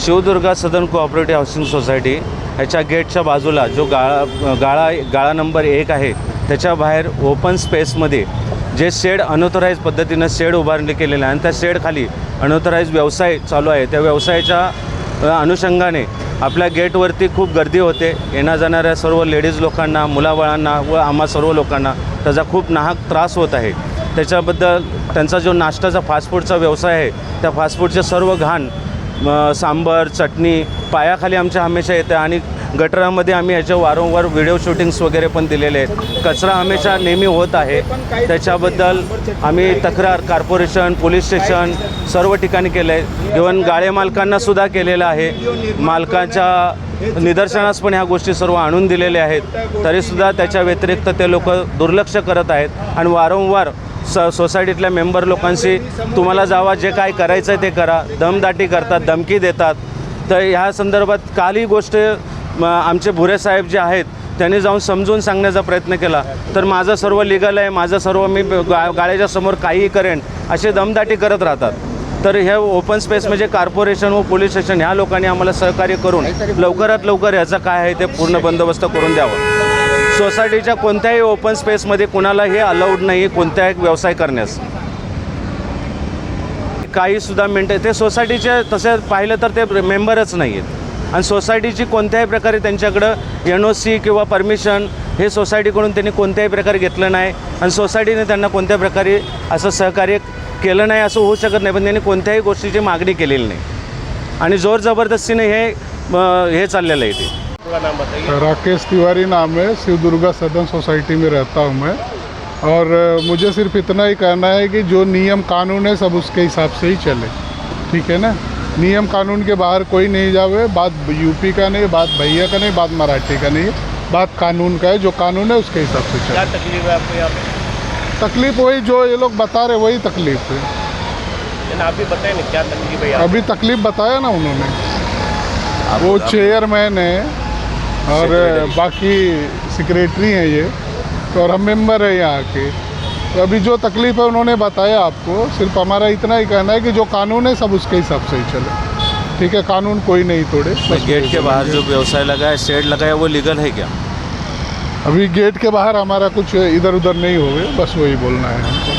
शिवदुर्गा सदन cooperative housing society ह्याच्या गेटच्या बाजूला जो गाळा नंबर 1 आहे, त्याच्या बाहेर ओपन स्पेसमध्ये जे शेड अनऑथराईज पद्धतीनं शेड उभारणी केलेलं आहे आणि त्या शेडखाली अनऑथराईज व्यवसाय चालू आहे, त्या व्यवसायाच्या अनुषंगाने आपल्या गेटवरती खूप गर्दी होते. येण्या जाणाऱ्या सर्व लेडीज लोकांना, मुलाबाळांना व आम्हा सर्व लोकांना त्याचा खूप नाहक त्रास होत आहे. त्याच्याबद्दल त्यांचा जो नाश्त्याचा फास्टफूडचा व्यवसाय आहे, त्या फास्टफूडचे सर्व घाण सांबर चटणी पायाखाली आमच्या हमेशा येते आणि गटरामध्ये आम्ही याच्या वारंवार व्हिडिओ शूटिंग्स वगैरे पण दिलेले आहेत. कचरा हमेशा नेहमी होत आहे. त्याच्याबद्दल आम्ही तक्रार कॉर्पोरेशन, पोलीस स्टेशन सर्व ठिकाणी केलं आहे. इव्हन गाळे मालकांनासुद्धा केलेलं आहे. मालकांच्या निदर्शनास पण ह्या गोष्टी सर्व आणून दिलेल्या आहेत. तरीसुद्धा त्याच्या व्यतिरिक्त ते लोक दुर्लक्ष करत आहेत आणि वारंवार सोसायटीतल्या मेंबर लोकांशी तुम्हाला जावा, जे काय करायचं आहे ते करा, दमदाटी करतात, धमकी देतात. तर ह्या संदर्भात काल ही गोष्ट आमचे भुरे साहेब जे आहेत त्यांनी जाऊन समजून सांगण्याचा प्रयत्न केला, तर माझं सर्व लिगल आहे, माझं सर्व मी गाळ्याच्या समोर काहीही करेन असे दमदाटी करत राहतात. तर हे ओपन स्पेस म्हणजे कॉर्पोरेशन व पोलीस स्टेशन ह्या लोकांनी आम्हाला सहकार्य करून लवकरात लवकर याचं काय आहे ते पूर्ण बंदोबस्त करून द्यावं. सोसायटीच्या कोणत्याही ओपन स्पेसमध्ये कुणालाही अलाउड नाही कोणत्याही व्यवसाय करण्यास. काहीसुद्धा मिनटं ते सोसायटीचे तसे पाहिलं तर ते मेंबरच नाही आहेत आणि सोसायटीची कोणत्याही प्रकारे त्यांच्याकडं NOC किंवा परमिशन हे सोसायटीकडून त्यांनी कोणत्याही प्रकारे घेतलं नाही आणि सोसायटीने त्यांना कोणत्या प्रकारे असं सहकार्य केलं नाही असं होऊ शकत नाही. पण त्यांनी कोणत्याही गोष्टीची मागणी केलेली नाही आणि जोर जबरदस्तीने हे चाललेलं आहे. ते राकेश तिवारी नाम है, शिवदुर्गा सदन सोसाइटी में रहता हूँ मैं. और मुझे सिर्फ इतना ही कहना है कि जो नियम कानून है सब उसके हिसाब से ही चले, ठीक है ना. नियम कानून के बाहर कोई नहीं जावे. बात यूपी का नहीं, बात भैया का नहीं, बात मराठी का नहीं, बात कानून का है. जो कानून है उसके हिसाब से चले. क्या तकलीफ है आपको यहाँ पे? तकलीफ वही जो ये लोग बता रहे वही तकलीफ है. आप भी बताएं ना क्या तकलीफ है. अभी तकलीफ बताया ना उन्होंने. वो चेयरमैन है और बाकी सेक्रेटरी हैं ये, तो और हम मेंबर हैं यहाँ के. तो अभी जो तकलीफ़ है उन्होंने बताया आपको. सिर्फ हमारा इतना ही कहना है कि जो कानून है सब उसके हिसाब से ही चले, ठीक है. कानून कोई नहीं तोड़े. गेट के बाहर जो व्यवसाय लगा है, शेड लगा है, वो लीगल है क्या? अभी गेट के बाहर हमारा कुछ इधर उधर नहीं होवे, बस वही बोलना है हमको.